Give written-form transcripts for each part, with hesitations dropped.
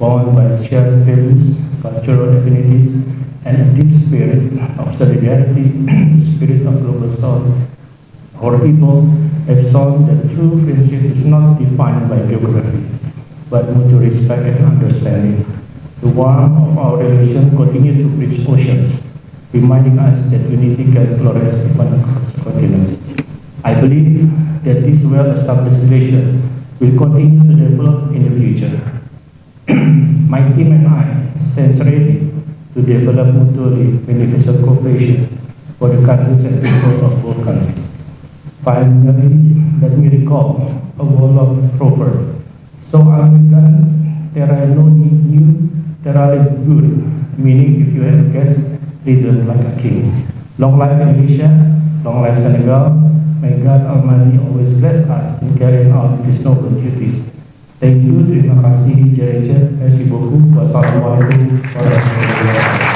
bound by shared values, cultural affinities, and a deep spirit of solidarity, the spirit of global south. Our people have shown that true friendship is not defined by geography, but mutual respect and understanding. The warmth of our relation continues to bridge oceans, reminding us that unity can flourish even across continents. I believe that this well-established relation will continue to develop in the future. My team and I stand ready to develop mutually beneficial cooperation for the countries and people of both countries. Finally, let me recall a Wolof proverb. So American, terra no new, terra good, meaning if you have a guest, treat them like a king. Long life Indonesia, long life Senegal. May God Almighty always bless us in carrying out these noble duties. Thank you, terima kasih, Jereje, merci beaucoup, wassalamualaikum warahmatullahi wabarakatuh.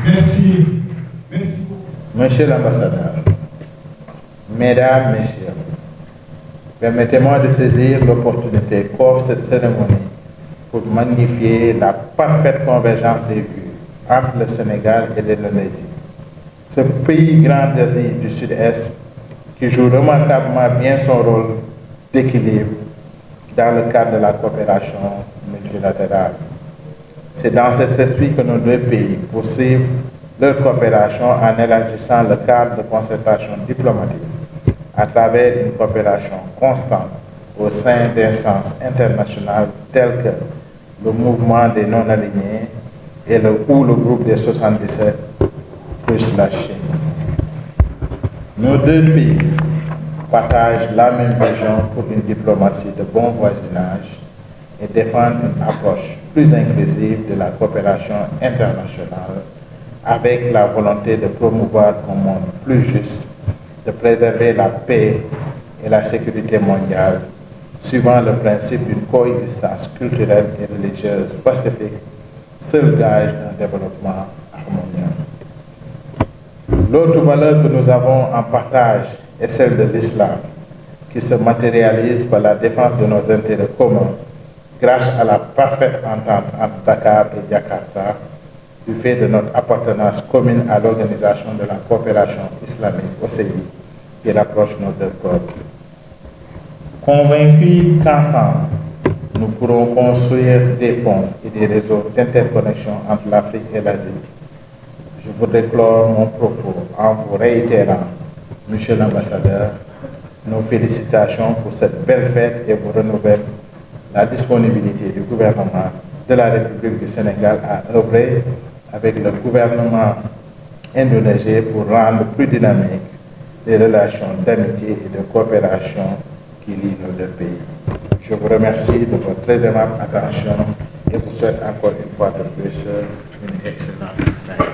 Merci. Merci. Monsieur l'ambassadeur, mesdames, messieurs, permettez-moi de saisir l'opportunité qu'offre cette cérémonie pour magnifier la parfaite convergence des vues entre le Sénégal et l'Indonésie. Ce pays grand d'Asie du Sud-Est qui joue remarquablement bien son rôle d'équilibre dans le cadre de la coopération multilatérale. C'est dans cet esprit que nos deux pays poursuivent leur coopération en élargissant le cadre de concertation diplomatique à travers une coopération constante au sein d'instances internationales telles que le mouvement des non-alignés ou le groupe des 77 plus la Chine. Nos deux pays partagent la même vision pour une diplomatie de bon voisinage et défendent une approche plus inclusive de la coopération internationale avec la volonté de promouvoir un monde plus juste, de préserver la paix et la sécurité mondiale, suivant le principe d'une coexistence culturelle et religieuse pacifique, seul gage d'un développement harmonieux. L'autre valeur que nous avons en partage est celle de l'islam, qui se matérialise par la défense de nos intérêts communs grâce à la parfaite entente entre Dakar et Jakarta, du fait de notre appartenance commune à l'Organisation de la coopération islamique OCI, qui rapproche nos deux peuples. Convaincus qu'ensemble, nous pourrons construire des ponts et des réseaux d'interconnexion entre l'Afrique et l'Asie, je voudrais clore mon propos en vous réitérant, Monsieur l'ambassadeur, nos félicitations pour cette belle fête et vous renouvelle la disponibilité du gouvernement de la République du Sénégal à œuvrer avec le gouvernement indonésien pour rendre plus dynamiques les relations d'amitié et de coopération qui lient nos deux pays. Je vous remercie de votre très aimable attention et vous souhaite encore une fois de plus une excellente fête.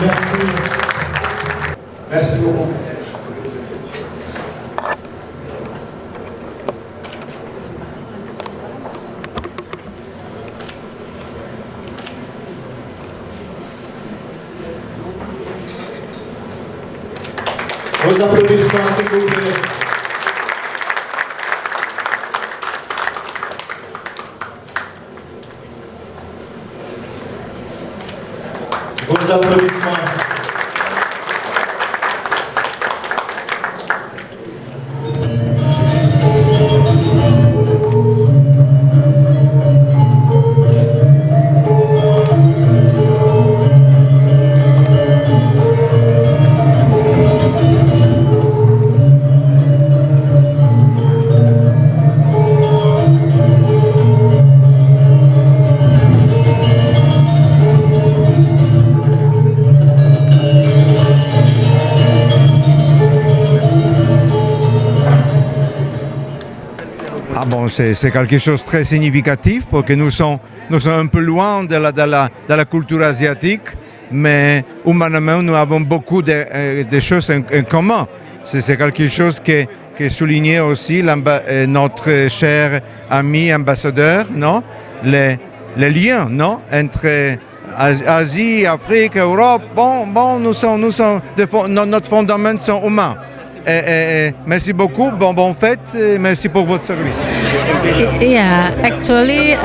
Merci. Merci beaucoup. Vos applaudissements, s'il vous plaît. Vos applaudissements. c'est quelque chose de très significatif parce que nous sommes un peu loin de la culture asiatique, mais humainement, nous avons beaucoup de choses en commun. C'est quelque chose qui est souligné aussi notre cher ami ambassadeur, non? Les liens, non? Entre Asie, Afrique, Europe, notre fondament sont humains. Merci beaucoup, bon fête, merci pour votre service. Yeah, actually,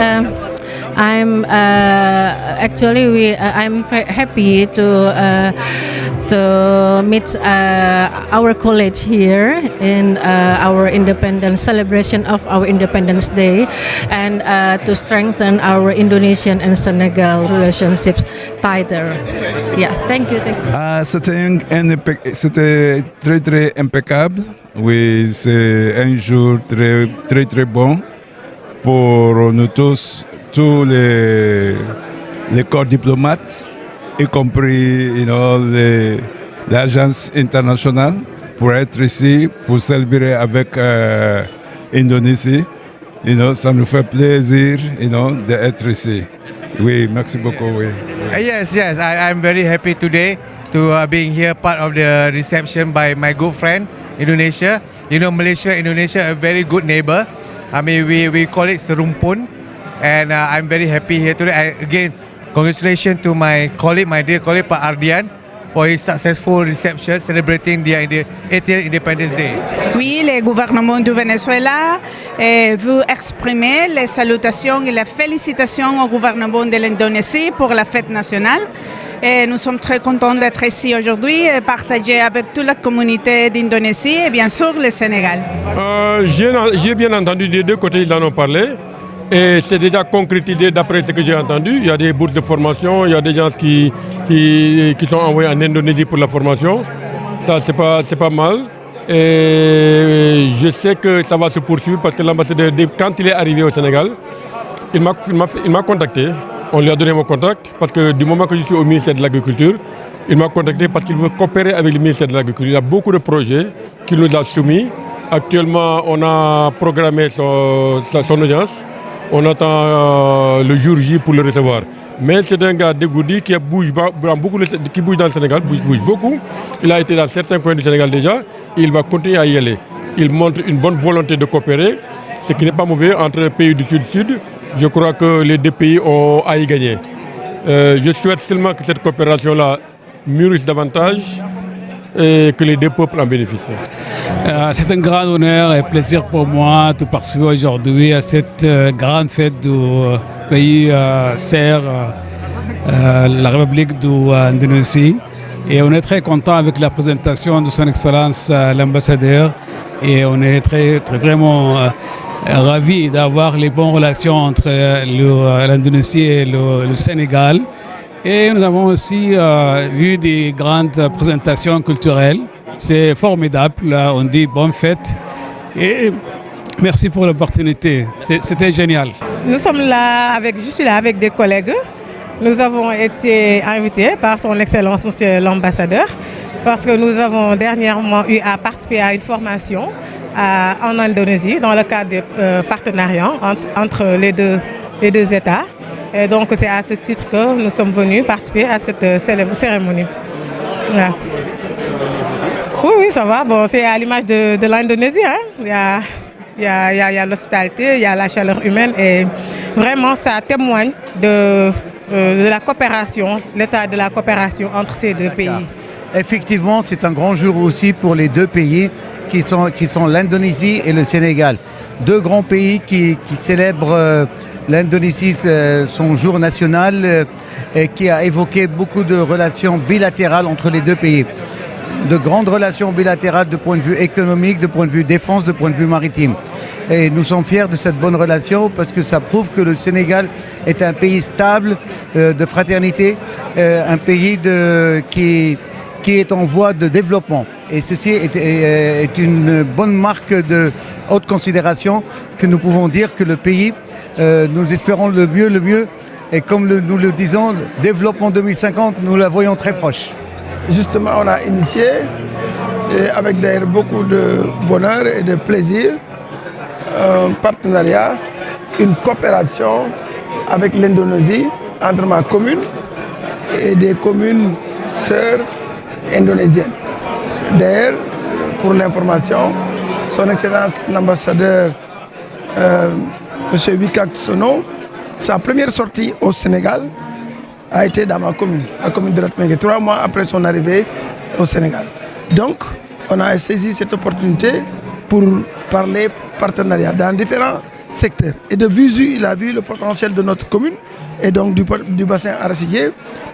I'm very happy to meet our college here in our independence celebration of our Independence Day, and to strengthen our Indonesian and Senegal relationships tighter. Yeah, thank you. C'était très très impeccable. Oui, c'est un jour très très très bon pour nous tous les corps diplomates, y compris l'agence internationale, pour être ici, pour célébrer avec l'Indonésie. Ça nous fait plaisir d'être ici. Oui, merci beaucoup. Oui. Yes, I'm very happy today to being here, part of the reception by my good friend, Indonesia. Malaysia, Indonesia, a very good neighbor. I mean, we call it Serumpun, and I'm very happy here today. Again, congratulations to my dear colleague, Pak Ardian, for his successful reception celebrating the 80th Independence Day. Oui, le gouvernement du Venezuela veut exprimer les salutations et les félicitations au gouvernement de l'Indonésie pour la fête nationale. Et nous sommes très contents d'être ici aujourd'hui et partager avec toute la communauté d'Indonésie et bien sûr le Sénégal. J'ai bien entendu des deux côtés, ils en ont parlé. Et c'est déjà concrétisé d'après ce que j'ai entendu. Il y a des bourses de formation, il y a des gens qui sont envoyés en Indonésie pour la formation. Ça, c'est pas mal. Et je sais que ça va se poursuivre parce que l'ambassadeur, quand il est arrivé au Sénégal, il m'a contacté. On lui a donné mon contact parce que du moment que je suis au ministère de l'Agriculture, il m'a contacté parce qu'il veut coopérer avec le ministère de l'Agriculture. Il y a beaucoup de projets qu'il nous a soumis. Actuellement, on a programmé son audience. On attend le jour J pour le recevoir. Mais c'est un gars dégourdi qui bouge dans le Sénégal, bouge beaucoup. Il a été dans certains coins du Sénégal déjà. Et il va continuer à y aller. Il montre une bonne volonté de coopérer, ce qui n'est pas mauvais entre pays du Sud-Sud. Je crois que les deux pays ont à y gagner. Je souhaite seulement que cette coopération-là mûrisse davantage et que les deux peuples en bénéficient. C'est un grand honneur et plaisir pour moi de participer aujourd'hui à cette grande fête du pays serre, la République d'Indonésie. Et on est très content avec la présentation de son Excellence l'ambassadeur. Et on est vraiment ravis d'avoir les bonnes relations entre l'Indonésie et le Sénégal. Et nous avons aussi vu des grandes présentations culturelles. C'est formidable. Là, on dit bonne fête. Et merci pour l'opportunité. C'était génial. Je suis là avec des collègues. Nous avons été invités par son Excellence, Monsieur l'ambassadeur, parce que nous avons dernièrement eu à participer à une formation en Indonésie dans le cadre de partenariat entre les deux États. Et donc c'est à ce titre que nous sommes venus participer à cette cérémonie. Voilà. Oui, ça va. Bon, c'est à l'image de l'Indonésie. Hein. Il y a l'hospitalité, il y a la chaleur humaine et vraiment ça témoigne de la coopération, l'état de la coopération entre ces deux pays. Effectivement, c'est un grand jour aussi pour les deux pays qui sont l'Indonésie et le Sénégal. Deux grands pays qui célèbrent l'Indonésie, son jour national, et qui a évoqué beaucoup de relations bilatérales entre les deux pays. De grandes relations bilatérales de point de vue économique, de point de vue défense, de point de vue maritime. Et nous sommes fiers de cette bonne relation parce que ça prouve que le Sénégal est un pays stable, de fraternité, un pays qui est en voie de développement. Et ceci est une bonne marque de haute considération que nous pouvons dire que le pays, nous espérons le mieux. Et comme nous le disons, le développement 2050, nous la voyons très proche. Justement, on a initié, avec d'ailleurs beaucoup de bonheur et de plaisir, un partenariat, une coopération avec l'Indonésie entre ma commune et des communes sœurs indonésiennes. D'ailleurs, pour l'information, son Excellence l'ambassadeur M. Wicaksono, sa première sortie au Sénégal a été dans ma commune, la commune de Latmingué, 3 mois après son arrivée au Sénégal. Donc, on a saisi cette opportunité pour parler partenariat dans différents secteurs. Et de visu, il a vu le potentiel de notre commune et donc du bassin arachidier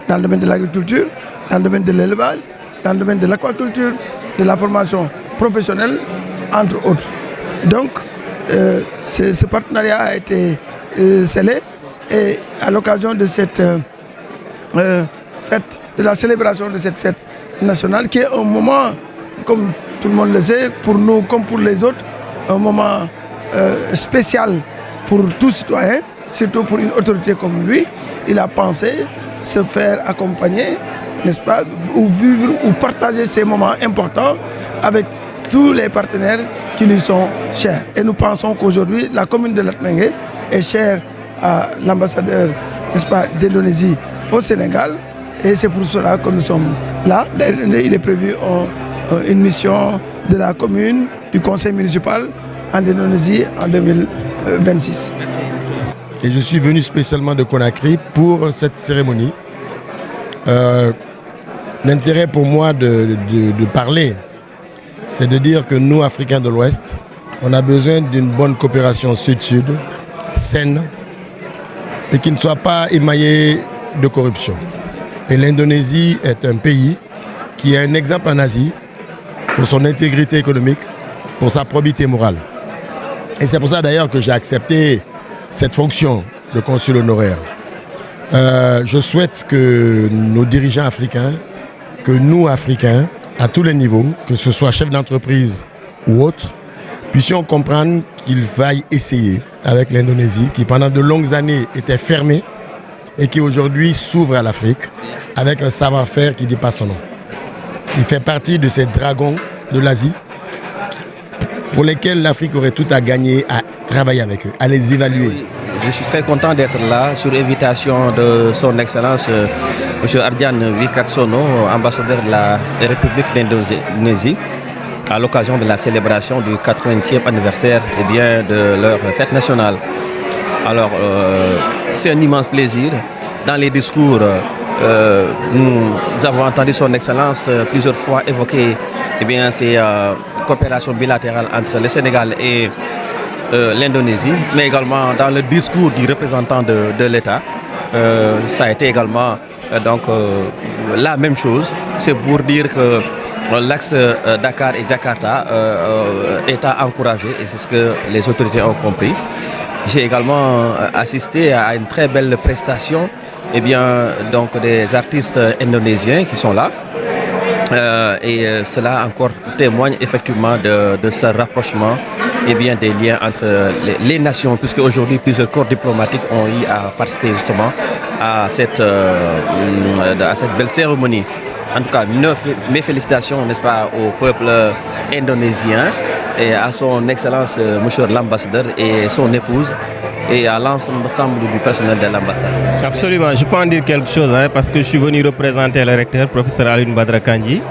dans le domaine de l'agriculture, dans le domaine de l'élevage, dans le domaine de l'aquaculture, de la formation professionnelle, entre autres. Donc, ce partenariat a été scellé et à l'occasion de cette fête, de la célébration de cette fête nationale, qui est un moment, comme tout le monde le sait, pour nous comme pour les autres, un moment spécial pour tout citoyen, surtout pour une autorité comme lui. Il a pensé se faire accompagner, n'est-ce pas, ou vivre ou partager ces moments importants avec tous les partenaires qui lui sont chers. Et nous pensons qu'aujourd'hui, la commune de Latmingué est chère à l'ambassadeur, n'est-ce pas, d'Indonésie au Sénégal. Et c'est pour cela que nous sommes là. Il est prévu une mission de la commune, du conseil municipal en Indonésie en 2026. Et je suis venu spécialement de Conakry pour cette cérémonie. L'intérêt pour moi de parler, c'est de dire que nous, Africains de l'Ouest, on a besoin d'une bonne coopération sud-sud, saine, et qui ne soit pas émaillée de corruption. Et l'Indonésie est un pays qui est un exemple en Asie pour son intégrité économique, pour sa probité morale. Et c'est pour ça d'ailleurs que j'ai accepté cette fonction de consul honoraire. Je souhaite que nos dirigeants africains, que nous Africains, à tous les niveaux, que ce soit chef d'entreprise ou autre, puissions comprendre qu'il faille essayer avec l'Indonésie, qui pendant de longues années était fermée et qui aujourd'hui s'ouvre à l'Afrique avec un savoir-faire qui dépasse son nom. Il fait partie de ces dragons de l'Asie pour lesquels l'Afrique aurait tout à gagner à travailler avec eux, à les évaluer. Je suis très content d'être là sur invitation de son Excellence M. Ardian Wicaksono, ambassadeur de la République d'Indonésie, à l'occasion de la célébration du 80e anniversaire de leur fête nationale. Alors, c'est un immense plaisir. Dans les discours, nous avons entendu son Excellence plusieurs fois évoquer ces coopérations bilatérales entre le Sénégal et l'Indonésie, mais également dans le discours du représentant de l'État, ça a été également la même chose. C'est pour dire que l'axe Dakar et Jakarta est à encourager et c'est ce que les autorités ont compris. J'ai également assisté à une très belle prestation des artistes indonésiens qui sont là. Et cela encore témoigne effectivement de ce rapprochement des liens entre les nations, puisque aujourd'hui plusieurs corps diplomatiques ont eu à participer justement à cette belle cérémonie. En tout cas, mes félicitations, n'est-ce pas, au peuple indonésien et à son Excellence Monsieur l'ambassadeur et son épouse et à l'ensemble du personnel de l'ambassade. Absolument, je peux en dire quelque chose parce que je suis venu représenter le recteur, professeur Alioune Badara Kandji.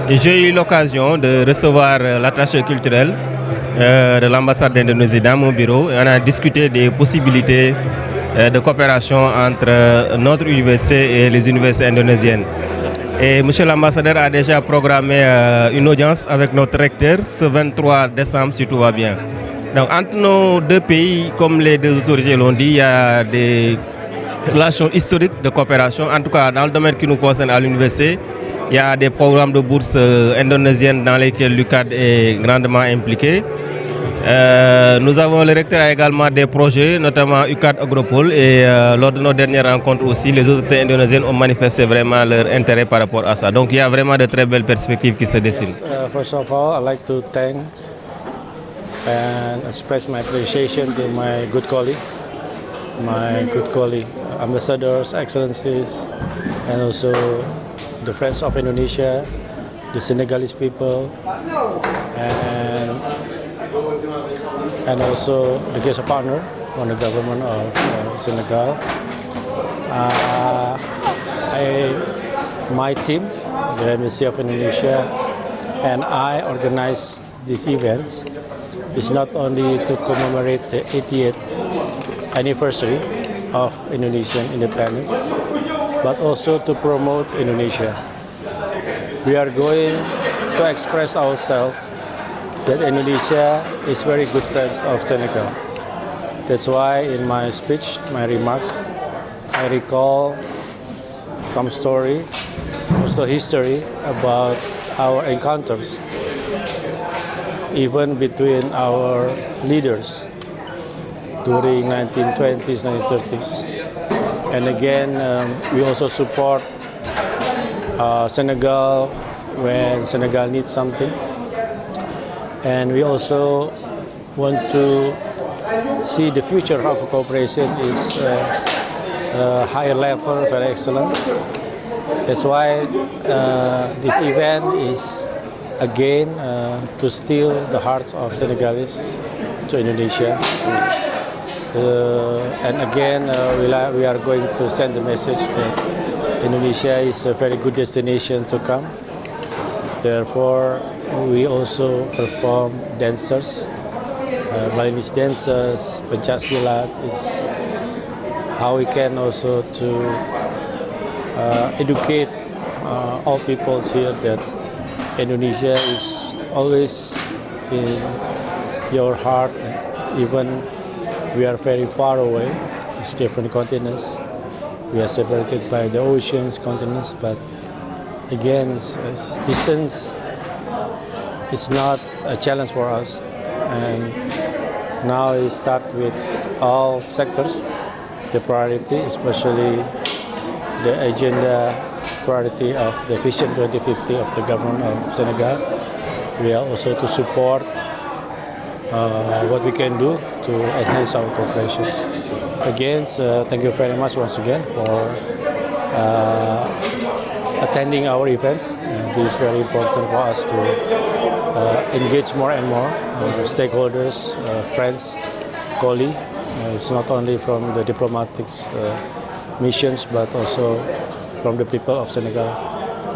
Et j'ai eu l'occasion de recevoir l'attaché culturel de l'ambassade d'Indonésie dans mon bureau et on a discuté des possibilités de coopération entre notre université et les universités indonésiennes. Et monsieur l'ambassadeur a déjà programmé une audience avec notre recteur ce 23 décembre si tout va bien. Donc entre nos deux pays, comme les deux autorités l'ont dit, il y a des relations historiques de coopération. En tout cas, dans le domaine qui nous concerne à l'université, il y a des programmes de bourse indonésiennes dans lesquels l'UCAD est grandement impliqué. Nous avons, le recteur a également des projets, notamment UCAD Agropole, et lors de nos dernières rencontres aussi, les autorités indonésiennes ont manifesté vraiment leur intérêt par rapport à ça. Donc il y a vraiment de très belles perspectives qui se dessinent. First of all, I'd like to thank and express my appreciation to my good colleague, ambassadors, excellencies, and also the friends of Indonesia, the Senegalese people, and and also the guest of honor from the government of Senegal. My team, the Embassy of Indonesia, and I organize these events is not only to commemorate the 80th anniversary of Indonesian independence, but also to promote Indonesia. We are going to express ourselves that Indonesia is very good friends of Senegal. That's why in my speech, my remarks, I recall some story, also history about our encounters, even between our leaders during 1920s, 1930s. And again, we also support Senegal when Senegal needs something. And we also want to see the future of cooperation is higher level, very excellent. That's why this event is again to steal the hearts of Senegalese to Indonesia. And again, we are going to send the message that Indonesia is a very good destination to come. Therefore, we also perform dancers, Balinese dancers, Pencaksilat is how we can also to educate all peoples here that Indonesia is always in your heart, even we are very far away. It's different continents. We are separated by the oceans, continents, but again, distance is not a challenge for us. And now we start with all sectors, the priority, especially the agenda priority of the Vision 2050 of the government of Senegal. We are also to support what we can do to enhance our cooperation. Again, thank you very much once again for attending our events. This is very important for us to engage more and more stakeholders, friends, colleagues. It's not only from the diplomatic missions, but also from the people of Senegal.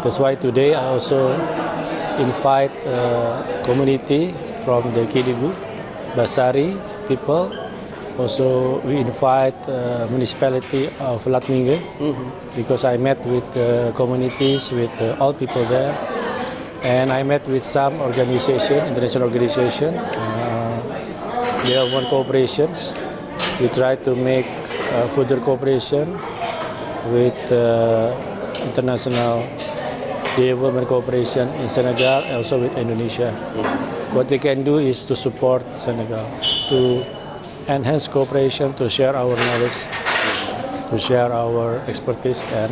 That's why today I also invite community from the Kédougou, Basari people. Also, we invite municipality of Latmingué because I met with communities, with all people there, and I met with some organization, international organization. We have one cooperations. We try to make further cooperation with international development cooperation in Senegal, also with Indonesia. What we can do is to support Senegal, to enhance cooperation, to share our knowledge, to share our expertise, and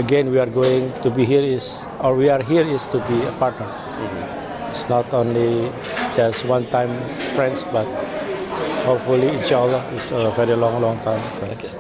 again we are going to be here we are here to be a partner. It's not only just one-time friends, but hopefully, inshallah, it's a very long time friends.